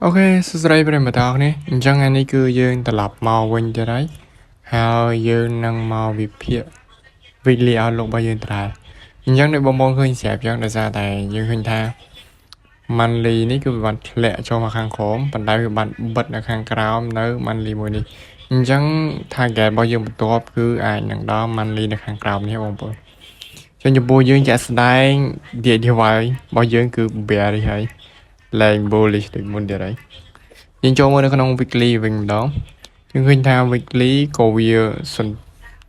អូខេសួស្តីប្រិយមិត្តទាំងអស់គ្នាអញ្ចឹងថ្ងៃនេះគឺយើងត្រឡប់មកវិញទៀតហើយយើងនឹងមកវិភាគ weekly outlook របស់យើងដែរអញ្ចឹងអ្នកបងប្អូនឃើញស្រាប់អញ្ចឹងដោយសារតែយើងឃើញថា monthly នេះគឺវាបានធ្លាក់ចូលមកខាងក្រោមប៉ុន្តែវាបានបិទនៅខាងក្រោមនៅ monthly មួយនេះអញ្ចឹង target របស់យើងបន្ទាប់គឺអាចនឹងដល់ monthly នៅខាងក្រោមនេះបងប្អូនចឹងចំពោះយើងចាក់ស្ដែង DXY របស់យើងគឺ bearish ហើយឡើង bullish ដូចមុនទៀតហើយយើងចូលមកនៅក្នុង weekly វិញម្ដងយើងឃើញថា weekly ក៏វា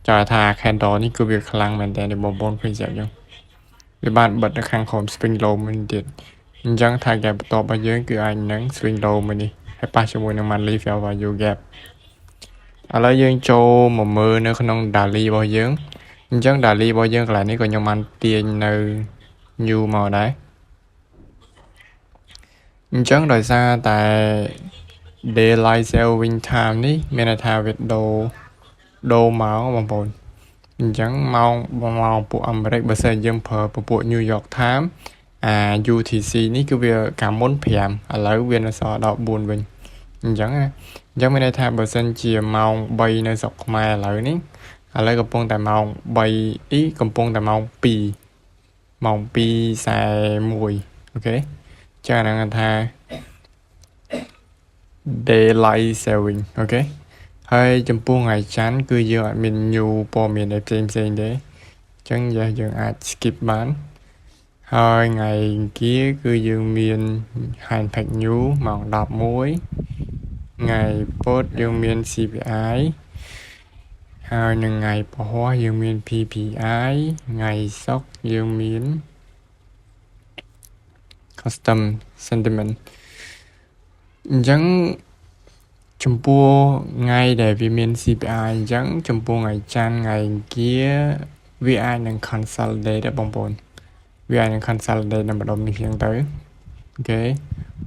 ចាថា candle នេះគឺវាខ្លាំងមែនតើបងប្អូនឃើញស្រាប់ចឹងវាបានបិទនៅខាងក្រោម swing low មួយទៀតអញ្ចឹង target បន្ទាប់របស់យើងគឺអាចនឹង swing low មួយនេះហើយប៉ះជាមួយនឹង monthly fair value gap ឥឡូវយើងចូលមកមើលនៅក្នុង daily របស់យើងអញ្ចឹង daily របស់យើងកន្លែងនេះក៏ខ្ញុំបានទាញនៅ new មកដែរអញ្ចឹងដោយសារតែ daylight saving time នេះមានន័យថាវាដូរមកបងប្អូនអញ្ចឹងមកពួកអាមេរិកបើសិនយើងប្រើពពួក New York Time UTC នេះគឺវាកាលមុន5ឥឡូវវានៅសល់ដល់4វិញអញ្ចឹងមានន័យថាបើសិនជាម៉ោង3នៅស្រុកខ្មែរឥឡូវនេះឥឡូវកំពុងតែម៉ោង3កំពុងតែម៉ោង2ម៉ោង2:41អូខេចាហ្នឹងថា daylight saving អូខេហើយចំពោះថ្ងៃច័ន្ទគឺយើងអត់មាន new ព័ត៌មានផ្សេងទេអញ្ចឹងយើងអាច skip បានហើយថ្ងៃអង្គារគឺយើងមាន Handpack New ម៉ោង11ថ្ងៃពុធយើងមាន CPI ហើយនឹងថ្ងៃពហុយើងមាន PPI ថ្ងៃសុក្រយើងមាន Custom Sentiment អញ្ចឹងចំពោះថ្ងៃដែលវាមាន CPI អញ្ចឹងចំពោះថ្ងៃច័ន្ទថ្ងៃអង្គារវាអាចនឹង consolidate ដែរបងប្អូនវាអាចនឹង consolidate នៅម្ដុំនេះហ្នឹងទៅអូខេ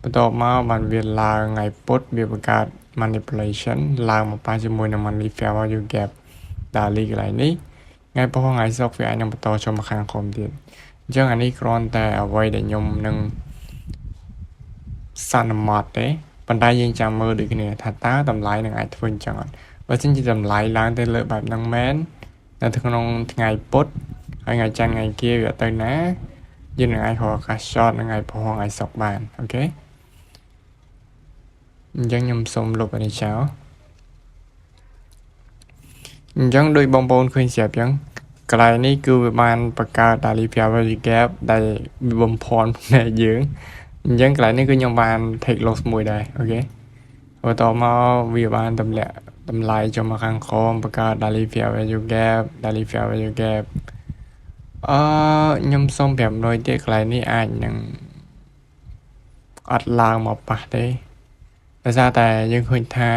បន្ទាប់មកបានវាឡើងថ្ងៃពុធវាបង្កើត manipulation ឡើងមកប៉ះជាមួយនឹង money fair value gap ដល់លីកន្លែងនេះថ្ងៃពហុថ្ងៃសុក្រវាអាចនឹងបន្តចូលមកខាងក្រោមទៀតអញ្ចឹងអានេះគ្រាន់តែអ្វីដែលខ្ញុំនឹងសន្មត់ទេប៉ុន្តែយើងចាំមើលដូចគ្នាថាតើតម្លៃនឹងអាចធ្វើអញ្ចឹងអត់បើមិនជាតម្លៃឡើងទៅលើបែបហ្នឹងមែននៅក្នុងថ្ងៃពុធហើយថ្ងៃច័ន្ទថ្ងៃអង្គារវាទៅណាយើងនឹងអាចរកឱកាស short នៅថ្ងៃពហុថ្ងៃសុក្របានអូខេអញ្ចឹងខ្ញុំសូមលុបអានេះចោលអញ្ចឹងដោយបងប្អូនឃើញស្រាប់អញ្ចឹងកន្លែងនេះគឺវាបានបង្កើត daily fair value gap ដែលបំផន់ផ្នែកយើងអញ្ចឹងកន្លែងនេះគឺខ្ញុំបាន take loss មួយដែរអូខេបន្ទាប់មកវាបានទម្លាក់តម្លៃចូលមកខាងក្រោមបង្កើត daily fair value gap ខ្ញុំសូម500ទៀតកន្លែងនេះអាចនឹងអត់ឡើងមកប៉ះទេដោយសារតែយើងឃើញថា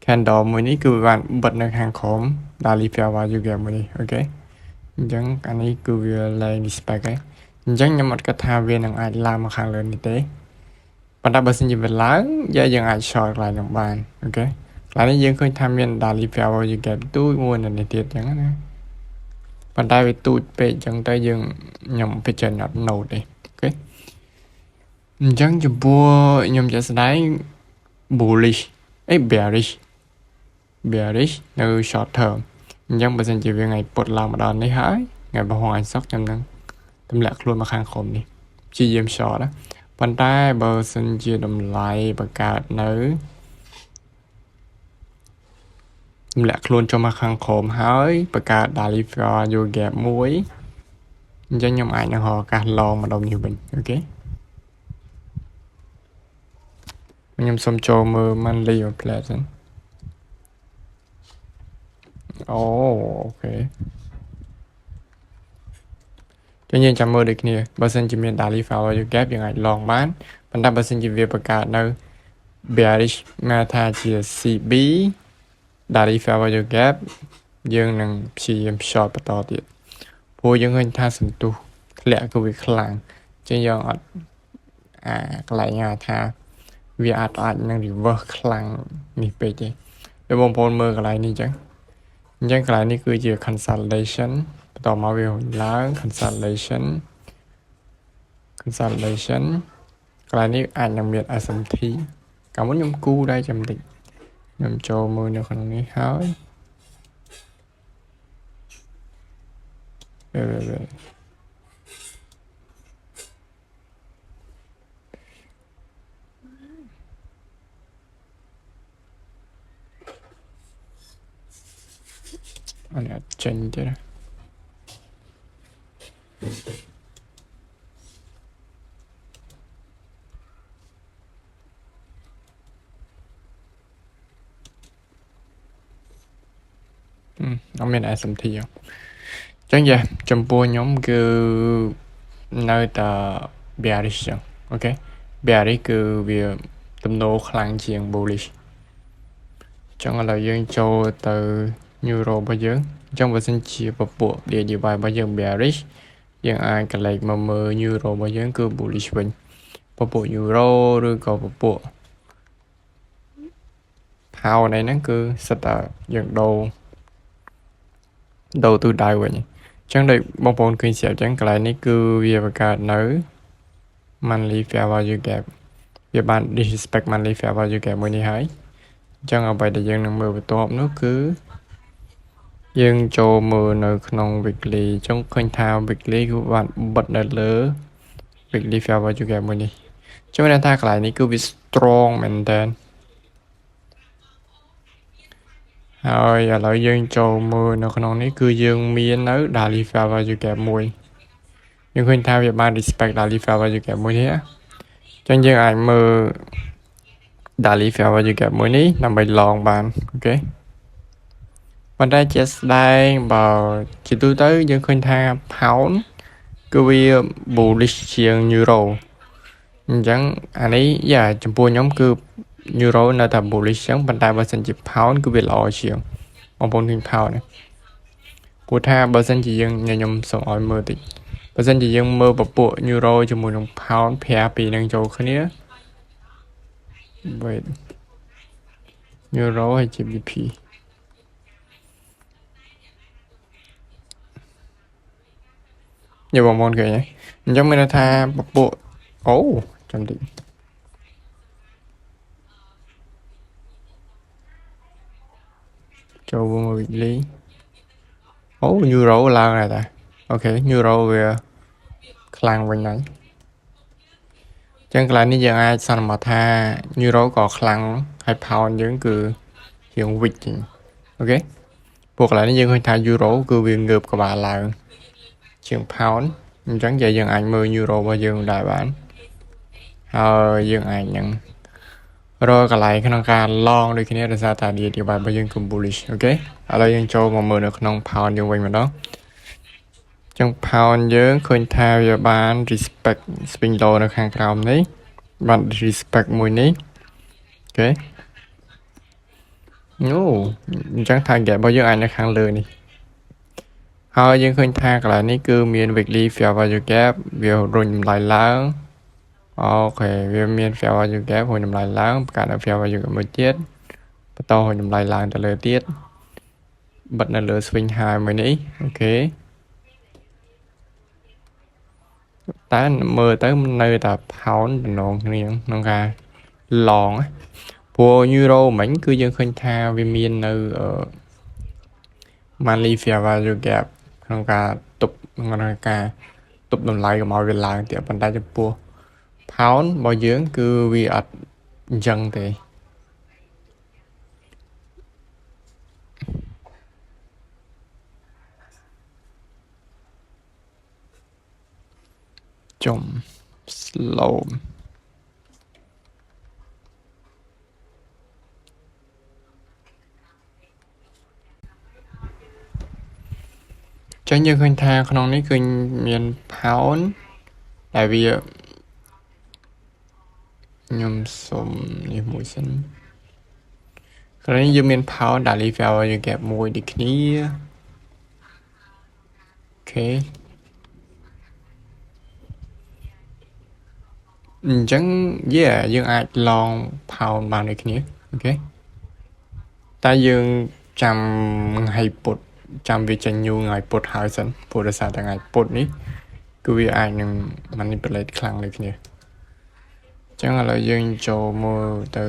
candle មួយនេះគឺវាបានបិទនៅខាងក្រោម daily fair value gap មួយនេះអូខេអញ្ចឹងអានេះគឺវាឡើង respect ហើយអញ្ចឹងខ្ញុំអត់គិតថាវានឹងអាចឡើងមកខាងលើនេះទេប៉ុន្តែបើសិនជាវាឡើងយើងអាច short កន្លែងនោះបានអូខេកន្លែងនេះយើងឃើញថាមាន daily fair value gap ទូចមួយនៅនេះទៀតអញ្ចឹងណាប៉ុន្តែវាទូចពេកអញ្ចឹងទៅខ្ញុំពិចារណាអត់ note ទេអូខេអញ្ចឹងចំពោះខ្ញុំចាក់ស្ដែង bearish នៅ short term អញ្ចឹងបើសិនជាវាថ្ងៃពុធឡើងមកដល់នេះហើយថ្ងៃពហុថ្ងៃសុក្រខ្ញុំនឹងទម្លាក់ខ្លួនមកខាងក្រោមនេះព្យាយាម short ណាប៉ុន្តែបើសិនជាតម្លៃបង្កើតនៅទម្លាក់ខ្លួនចូលមកខាងក្រោមហើយបង្កើត daily value gap មួយអញ្ចឹងខ្ញុំអាចនឹងរកឱកាស long ម្ដងនេះវិញអូខេខ្ញុំសូមចូលមើល monthly plate សិនអូខេយើងចាំមើលដូចគ្នាបើសិនជាមាន daily value gap យើងអាច long បានប៉ុន្តែបើសិនជាវាបង្កើតនៅ bearish មកថាជា CB daily value gap យើងនឹងព្យាយាម short បន្តទៀតព្រោះយើងឃើញថាសន្ទុះធ្លាក់គឺវាខ្លាំងចឹងយើងអត់កន្លែងថាវាអាចនឹង reverse ខ្លាំងនេះពេកទេពេលបងប្អូនមើលកន្លែងនេះចឹងអញ្ចឹងកន្លែងនេះគឺជា consolidation បន្តមកវាឡើង consolidation កន្លែងនេះអាចនឹងមាន SMT កាលមុនខ្ញុំគូដែរចាំតិចខ្ញុំចូលមើលនៅក្នុងនេះហើយអានេះចេញទៀតណាអត់មាន SMT ចឹងចំពោះខ្ញុំគឺនៅតែ bearish ចឹងអូខេ bearish គឺវាទំនោរខ្លាំងជាង bullish ចឹងឥឡូវយើងចូលទៅ euro របស់យើងចឹងបើសិនជាពពួក DJY របស់យើង bearish យើងអាចកលេចមកមើល euro របស់យើងគឺ bullish វិញពពួក euro ឬក៏ពពួក pound này ហ្នឹងគឺសិតតែយើងដូរទិសដៅវិញចឹងដូចបងប្អូនឃើញស្រាប់ចឹងកន្លែងនេះគឺវាបង្កើតនៅ monthly fair value gap វាបាន disrespect monthly fair value gap មួយនេះហើយចឹងអ្វីដែលយើងនឹងមើលបន្ទាប់នោះគឺយើងចូលមើលនៅក្នុង weekly ចឹងឃើញថា weekly គឺបានបិទនៅលើ weekly fair value gap មួយនេះចឹងមានថាកន្លែងនេះគឺវា strong មែនតើហើយឥឡូវយើងចូលមើលនៅក្នុងនេះគឺយើងមាននៅ daily fair value gap មួយយើងឃើញថាវាបាន respect daily fair value gap មួយនេះចឹងយើងអាចមើល daily fair value gap មួយនេះដើម្បី long បានអូខេប៉ុន្តែជាស្ដែងបើជាទូទៅយើងឃើញថា pound គឺវា bullish ជាង euro អញ្ចឹងអានេះចំពោះខ្ញុំគឺ euro នៅតែ bullish ចឹងប៉ុន្តែបើសិនជា pound គឺវាល្អជាងបងប្អូនឃើញ pound នេះព្រោះថាបើសិនជាខ្ញុំសូមឲ្យមើលតិចបើសិនជាយើងមើលពពួក euro ជាមួយនឹង pound ប្រែពីនឹងចូលគ្នា wait euro ហើយ GBP យកបងប្អូនឃើញទេអញ្ចឹងមានន័យថាពពួកអូចាំតិចចូលមើល weekly អូ euro ឡើងហើយតាអូខេ euro វាខ្លាំងវិញហើយចឹងកន្លែងនេះយើងអាចសន្មតថា euro ក៏ខ្លាំងហើយ pound យើងគឺជាង weak ជាងអូខេពួកកន្លែងនេះយើងឃើញថា euro គឺវាងើបក្បាលឡើងជាង pound អញ្ចឹងយើងអាចមើល euro របស់យើងដែរបានហើយយើងអាចនឹងរកកន្លែងក្នុងការ long ដូចគ្នាដោយសារតែ DJY របស់យើងគឺ bullish អូខេឥឡូវយើងចូលមកមើលនៅក្នុង pound យើងវិញម្ដងចឹង pound យើងឃើញថាវាបាន respect swing low នៅខាងក្រោមនេះបាន respect មួយនេះអូខេអូអញ្ចឹង target របស់យើងអាចនៅខាងលើនេះហើយយើងឃើញថាកន្លែងនេះគឺមាន weekly fair value gap វារុញតម្លៃឡើងអូខេវាមាន fair value gap រុញតម្លៃឡើងបង្កើតនៅ fair value gap មួយទៀតបន្តរុញតម្លៃឡើងទៅលើទៀតបិទនៅលើ swing high មួយនេះអូខេតែមើលទៅនៅតែ pound តំណងគ្នាក្នុងការ long ព្រោះ euro មិញគឺយើងឃើញថាវាមាននៅmonthly fair value gap ក្នុងការទប់តម្លៃកុំឲ្យវាឡើងទៀតប៉ុន្តែចំពោះ pound របស់យើងគឺវាអត់អញ្ចឹងទេចំ slow ចឹងយើងឃើញថាក្នុងនេះគឺមាន pound ដែលវាខ្ញុំសុំនេះមួយសិនក្រោយយើងមាន pound daily fair value gap មួយដូចគ្នាអូខេអញ្ចឹងយើងអាច long pound បានដូចគ្នាអូខេតែយើងចាំថ្ងៃពុធចាំវាចេញញូថ្ងៃពុធហើយសិនព្រោះដោយសារតែថ្ងៃពុធនេះគឺវាអាចនឹង manipulate ខ្លាំងដូចគ្នា ចឹងឥឡូវយើងចូលមើលទៅ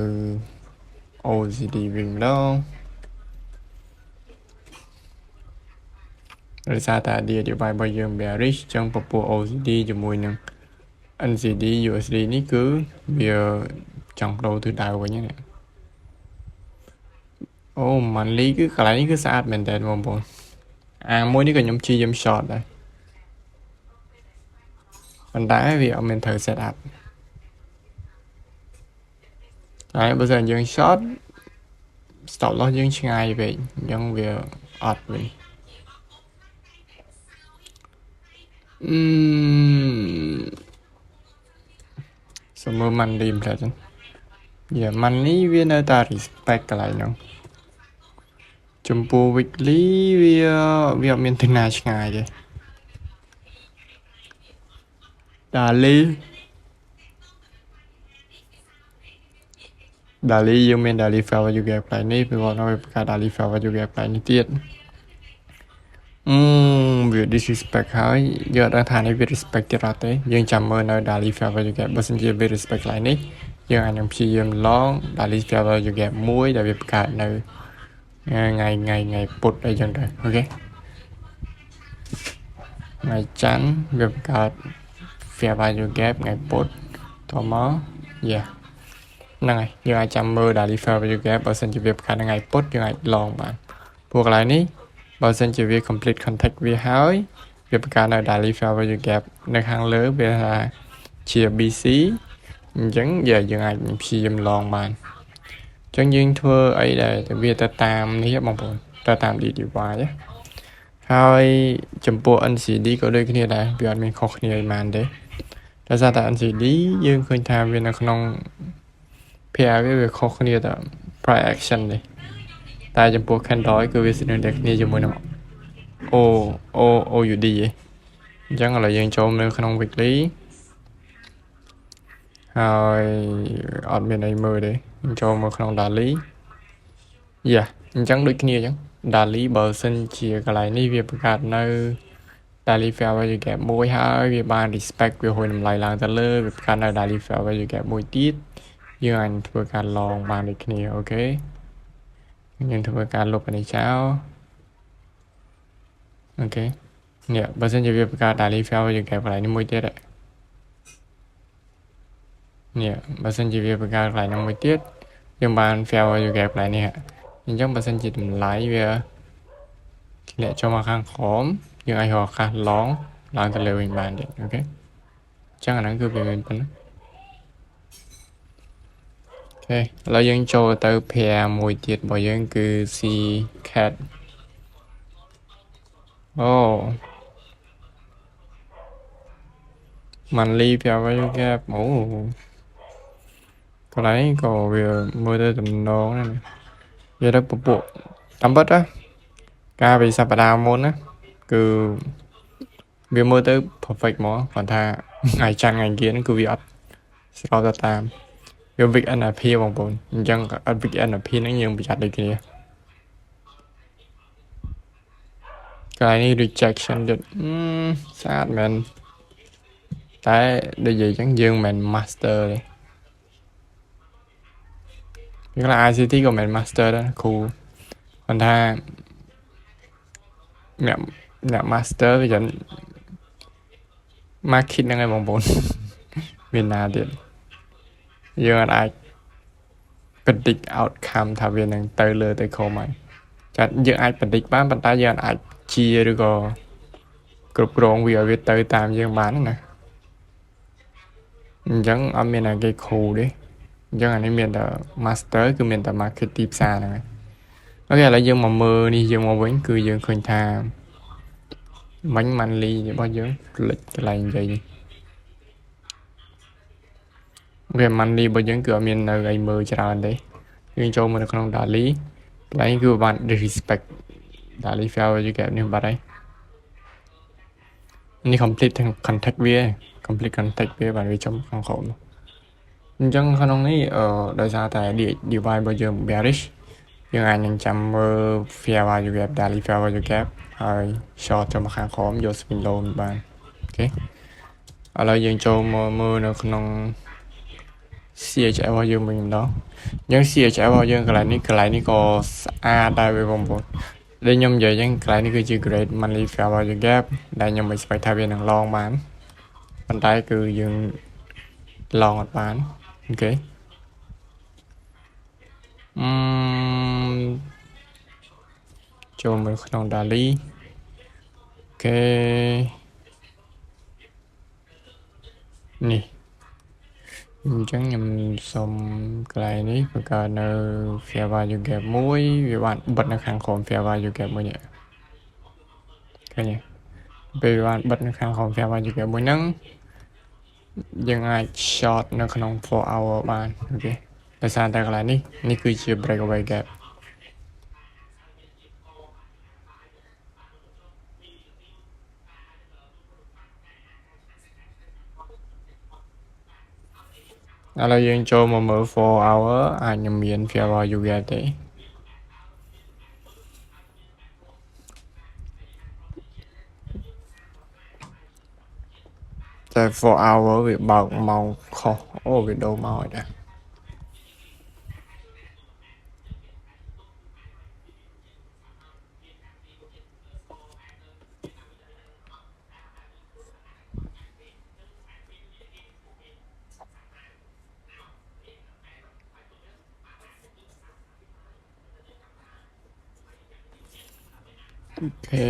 OCD វិញម្ដងដោយសារតែ DDY របស់យើង bearish ចឹងពពួក OCD ជាមួយនឹង NCD USD នេះគឺវាចង់ដូរទិសដៅវិញហ្នឹងអូ monthly គឺកន្លែងនេះគឺស្អាតមែនតើបងប្អូនមួយនេះក៏ខ្ញុំជាយាម short ដែរប៉ុន្តែវាអត់មានត្រូវ set up ហើយបើសិនយើង short stop loss យើងឆ្ងាយពេកអញ្ចឹងវាអត់វិញសមើ monthly ម្ល៉េះចឹងmonthly វានៅតែ respect កន្លែងហ្នឹងចំពោះ weekly វាអត់មានទិសណាឆ្ងាយទេ daily យើងមាន daily fair value gap ផ្នែកនេះពីគាត់នៅបង្កើត daily fair value gap ផ្នែកនេះទៀតវា disrespect ហើយយើងអត់ដឹងថានេះវា respect ទៀតអត់ទេយើងចាំមើលនៅ daily fair value gap បើសិនជាវា respect ផ្នែកនេះយើងអាចនឹងព្យាយាម long daily fair value gap មួយដែលវាបង្កើតនៅថ្ងៃពុធអីចឹងទៅអូខេថ្ងៃច័ន្ទវាបង្កើត fair value gap ថ្ងៃពុធតមក ហ្នឹងហើយយើងអាចចាំមើល daily fair value gap បើសិនជាវាបង្កើតថ្ងៃពុធយើងអាច long បានព្រោះកន្លែងនេះបើសិនជាវា complete contact វាហើយវាបង្កើតនៅ daily fair value gap នៅខាងលើវាថាជា BC អញ្ចឹងយើងអាចព្យាយាម long បានអញ្ចឹងយើងធ្វើអីដែលវាទៅតាមនេះបងប្អូនទៅតាម DDY ហើយចំពោះ NCD ក៏ដូចគ្នាដែរវាអត់មានខុសគ្នាអីប៉ុន្មានទេដោយសារតែ NCD យើងឃើញថាវានៅក្នុង pair វាខុសគ្នាទៅ price action នេះតែចំពោះ candle គឺវាស្ទើរតែគ្នាជាមួយនឹង OUD ឯងអញ្ចឹងឥឡូវយើងចូលនៅក្នុង weekly ហើយអត់មានអីមើលទេចូលមកក្នុង daily អញ្ចឹងដូចគ្នាអញ្ចឹង daily បើសិនជាកន្លែងនេះវាបង្កើតនៅ daily fair value gap មួយហើយវាបាន respect វាហួយតម្លៃឡើងទៅលើវាបង្កើតនៅ daily fair value gap មួយទៀតយើងអាចធ្វើការ long បានដូចគ្នាអូខេយើងធ្វើការលុបនេះចោលអូខេនេះបើសិនជាវាបង្កើត daily fair value gap កន្លែងនេះមួយទៀតនេះបើសិនជាវាបង្កើតកន្លែងនោះមួយទៀតយើងបាន fair value gap កន្លែងនេះអញ្ចឹងបើសិនជាតម្លៃវាធ្លាក់ចូលមកខាងក្រោមយើងអាចរកឱកាស long ឡើងទៅលើវិញបានទៀតអូខេអញ្ចឹងអាហ្នឹងគឺវាមានប៉ុណ្ណឹងអូខេឥឡូវយើងចូលទៅ pair មួយទៀតរបស់យើងគឺ C cat monthly fair value gap កន្លែងក៏វាមើលទៅតំណងណាវាទៅពពួកតាមពិតណាការពីសប្តាហ៍មុនណាគឺវាមើលទៅ perfect ហ្មងគាត់ថាថ្ងៃច័ន្ទថ្ងៃគៀនគឺវាអត់ស្របទៅតាមវា weekend អាភាបងប្អូនអញ្ចឹងអត់ weekend អាភាហ្នឹងយើងប្រយ័ត្នដូចគ្នាកន្លែងនេះ rejection ទៀតស្អាតមែនតែដូចនិយាយអញ្ចឹងយើងមិនមែន master ទេយើងឡា ICT ក៏មិន master ដែរគ្រូគាត់ថាអ្នក master វាចឹង market ហ្នឹងឯងបងប្អូនមានណាទៀតយើងអាច predict outcome ថាវានឹងទៅលើទៅខំហើយចាត់យើងអាច predict បានប៉ុន្តែយើងអាចជាឬក៏គ្រប់គ្រងវាឲ្យវាទៅតាមយើងបានណាអញ្ចឹងអត់មានគេគ្រូទេអញ្ចឹងអានេះមានតែ master គឺមានតែ market ទីផ្សារហ្នឹងហើយអូខេឥឡូវយើងមកមើលនេះយើងមកវិញគឺយើងឃើញថាមិញ monthly របស់យើងផ្លិចកន្លែងនិយាយនេះវា monthly របស់យើងគឺអត់មាននៅអីមើលច្រើនទេយើងចូលមកនៅក្នុង daily កន្លែងគឺបាន disrespect daily fair value gap នេះបាត់ហើយនេះ complete contact វា complete contact វាបានវាចំខាងក្រោមអញ្ចឹងក្នុងនេះដោយសារតែ DDY របស់យើង bearish យើងអាចនឹងចាំមើល fair value gap daily fair value gap ហើយ short ចូលមកខាងក្រោមយក swing low បានអូខេឥឡូវយើងចូលមើលនៅក្នុង CHF របស់យើងវិញម្ដងអញ្ចឹង CHF របស់យើងកន្លែងនេះក៏ស្អាតដែរបងប្អូនដែលខ្ញុំនិយាយអញ្ចឹងកន្លែងនេះគឺជា Great Monthly Fair Value Gap ដែលខ្ញុំមិនស្បែកថាវានឹងឡងបានប៉ុន្តែគឺយើងឡងអត់បានអូខេចូលមើលក្នុង Dali អូខេនេះអញ្ចឹងខ្ញុំសុំកន្លែងនេះបង្កើតនៅ Fair Value Gap មួយវាបានបិទនៅខាងក្រោម Fair Value Gap មួយនេះឃើញទេពេលវាបានបិទនៅខាងក្រោម Fair Value Gap មួយហ្នឹងយើងអាច short នៅក្នុង4 hour បានអូខេដោយសារតែកន្លែងនេះគឺជា breakaway gap ឥឡូវយើងចូលមកមើល4 hour អាចនឹងមាន fair value gap ទេតែ4 hour វាបើកម៉ោងខុសអូវាដូរម៉ោងហើយដែរអូខេ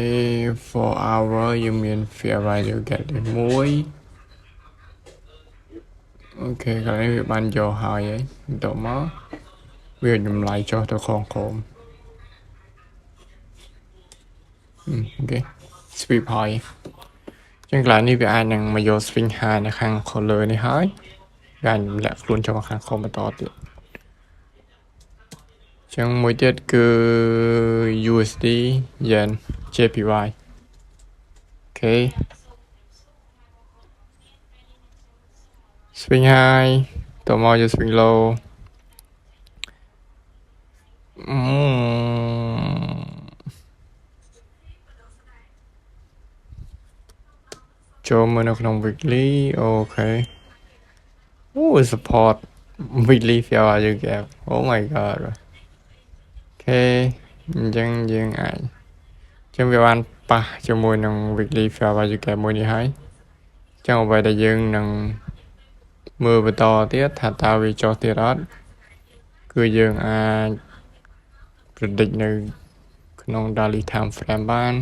4 hour យើងមាន fair value gap ទី1អូខេកន្លែងវាបានយកហើយបន្ទាប់មកវាតម្លៃចុះទៅក្នុងក្រោមអូខេ sweep ហើយចឹងកន្លែងនេះវាអាចនឹងមកយក swing high នៅខាង color នេះហើយវាអាចលាក់ខ្លួនចូលមកខាងក្រោមបន្តទៀតចឹងមួយទៀតគឺ USD Yen JPY អូខេ swing high តមកយក swing low ចូលមើលនៅក្នុង weekly អូខេអូ support weekly fair value gap oh my god អូខេអញ្ចឹងយើងអាចចឹងវាបានប៉ះជាមួយនឹង weekly fair value gap មួយនេះហើយចឹងអ្វីដែលយើងនឹងមើលបន្តទៀតថាតើវាចុះទៀតអត់គឺយើងអាច predict នៅក្នុង daily time frame បាន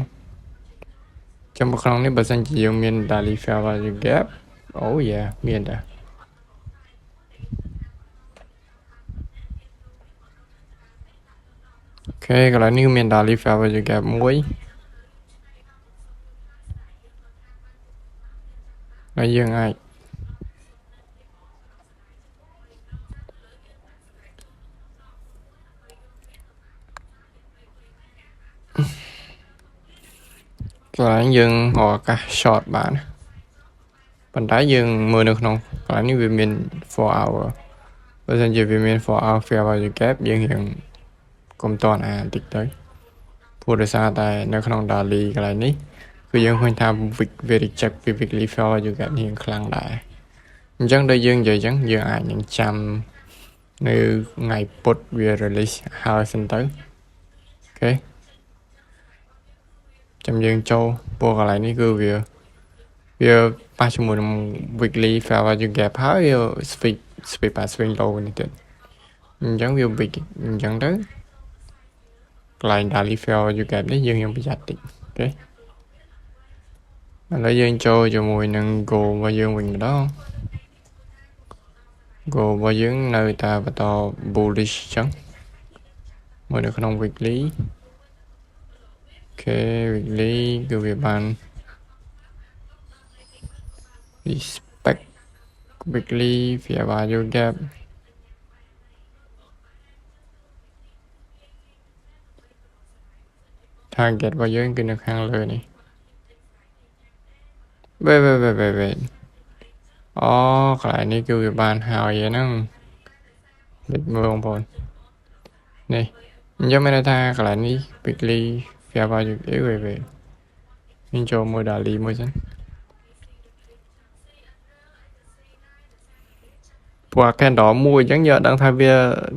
ចាំក្នុងនេះបើសិនជាយើងមាន daily fair value gap អូយ៉ាមានដែរអូខេកន្លែងនេះមាន daily fair value gap មួយហើយយើងអាចកន្លែងយើងរកឱកាស short បានប៉ុន្តែយើងមើលនៅក្នុងកន្លែងនេះវាមាន4 hour បើសិនជាវាមាន4 hour fair value gap យើងរៀងកុំតន់អានតិចទៅព្រោះដោយសារតែនៅក្នុង daily កន្លែងនេះគឺយើងឃើញថា very check weekly fair value gap នេះខ្លាំងដែរអញ្ចឹងដូចយើងនិយាយអញ្ចឹងយើងអាចនឹងចាំនៅថ្ងៃពុធវា release ហើយសិនទៅអូខេចាំយើងចូលព្រោះកន្លែងនេះគឺវាប៉ះជាមួយនឹង weekly fair value gap ហើយវា sweep swing low នេះទៀតអញ្ចឹងវា big អញ្ចឹងទៅកន្លែង daily fair value gap នេះយើងប្រយ័ត្នតិចអូខេឥឡូវយើងចូលជាមួយនឹង goal របស់យើងវិញម្ដង goal របស់យើងនៅតែបន្ត bullish អញ្ចឹងមួយនៅក្នុង weekly អូខេ weekly គឺវាបាន respect weekly fair value gap target របស់យើងគឺនៅខាងលើនេះ wait អូកន្លែងនេះគឺវាបានហើយហ្នឹងដូចមើលបងប្អូននេះអញ្ចឹងមានន័យថាកន្លែងនេះ weekly fair value wait ខ្ញុំចូលមើល daily មួយសិន ព្រោះ candle មួយអញ្ចឹងយើងអត់ដឹងថាវា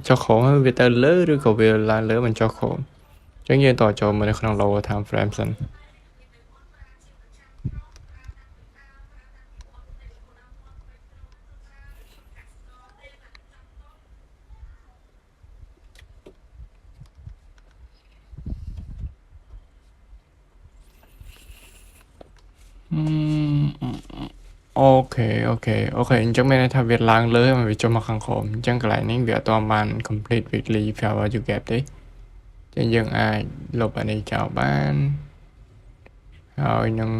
ចុះក្រោមហើយវាទៅលើឬក៏វាឡើងលើមិនចុះក្រោមអញ្ចឹងយើងតចូលមើលនៅក្នុង lower time frame សិនអូខេអញ្ចឹងមានន័យថាវាឡើងលើហើយវាចុះមកខាងក្រោមអញ្ចឹងកន្លែងនេះវាអត់ទាន់បាន complete weekly fair value gap ទេអញ្ចឹងយើងអាចលុបអានេះចោលបានហើយនឹង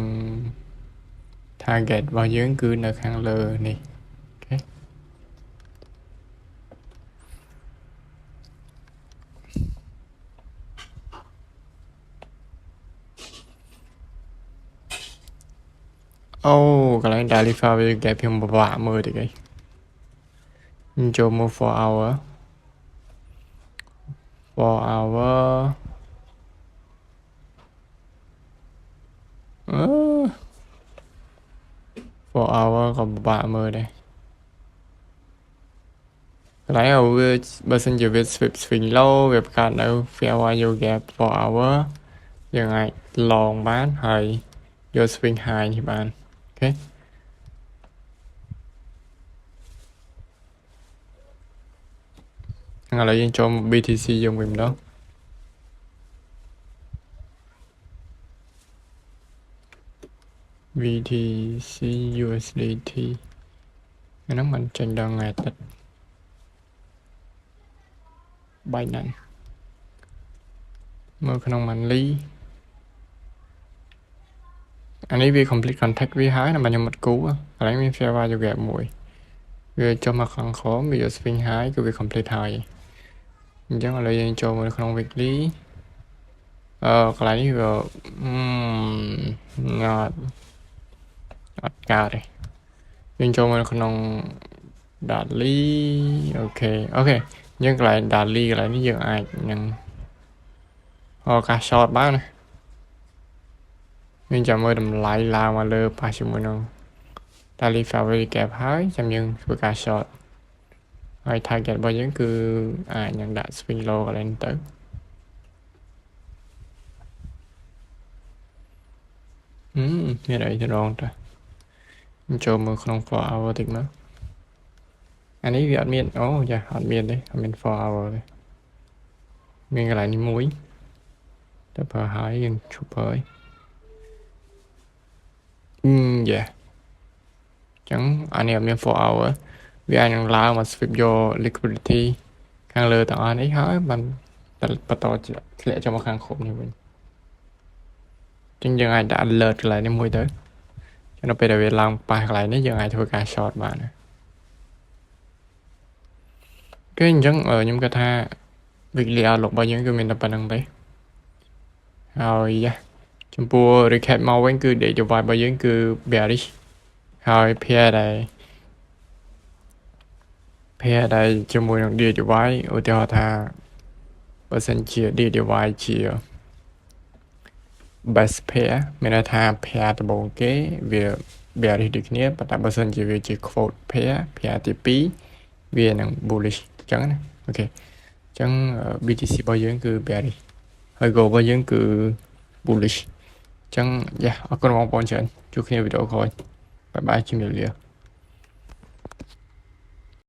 target របស់យើងគឺនៅខាងលើនេះអូកន្លែង daily fair value gap ខ្ញុំពិបាកមើលតិចឯងចូលមក 4 hour 4 hour ក៏ពិបាកមើលដែរកន្លែងវាបើសិនជាវា swing low វាបង្កើតនៅ fair value gap 4 hour យើងអាចឡងបានហើយយក swing high នេះបានអូខេឥឡូវយើងចូល BTC យើងវិញម្ដងBTC USDT ហ្នឹងមិនចេញដល់ថ្ងៃអាទិត្យបាយណាស់មើលក្នុង monthly អានេះវា complete contact វាហើយតែខ្ញុំអត់គូកន្លែងមាន fair value gap មួយវាចុះមកខាងក្រោមវា swing high គឺវា complete ហើយអញ្ចឹងឥឡូវយើងចូលមកក្នុង weekly កន្លែងនេះវាអត់កើតទេយើងចូលមកក្នុង daily អូខេយើងកន្លែង daily កន្លែងនេះយើងអាចនឹងការ short បានណាយើងចាំមើលតម្លៃឡើងមកលើប៉ះជាមួយនឹង daily fair value gap ហើយចាំយើងធ្វើការ short ហើយ target របស់យើងគឺអាចនឹងដាក់ swing low កន្លែងទៅមានអីទៅរងតាចូលមើលក្នុង 4 hour តិចមកអានេះវាអត់មានអត់មានទេអត់មាន 4 hour ទេមានកន្លែងនេះមួយតែបើហើយយើងឈប់ហើយចឹងអានេះអត់មាន 4 hour វាអាចនឹងឡើងមក sweep យក liquidity ខាងលើទាំងអស់នេះហើយបានបន្តធ្លាក់ចូលមកខាងក្រោមនេះវិញចឹងយើងអាចដាក់ alert កន្លែងនេះមួយទៅចឹងដល់ពេលដែលវាឡើងប៉ះកន្លែងនេះយើងអាចធ្វើការ short បានណាគេអញ្ចឹងខ្ញុំគិតថា weekly outlook របស់យើងគឺមានតែប៉ុណ្្នឹងទេហើយចំពោះ recap មកវិញគឺ day divide របស់យើងគឺ bearish ហើយ pair ដែលជាមួយនឹង day divide ឧទាហរណ៍ថាបើសិនជា day divide ជា best pair មានន័យថា pair ដំបូងគេវា bearish ដូចគ្នាប៉ុន្តែបើសិនជាវាជា quote pair ទី2វានឹង bullish អញ្ចឹងណាអូខេអញ្ចឹង BTC របស់យើងគឺ bearish ហើយ goal របស់យើងគឺ bullish អញ្ចឹងអរគុណបងប្អូនច្រើនជួបគ្នាវីដេអូក្រោយបាយបាយជំរាបលា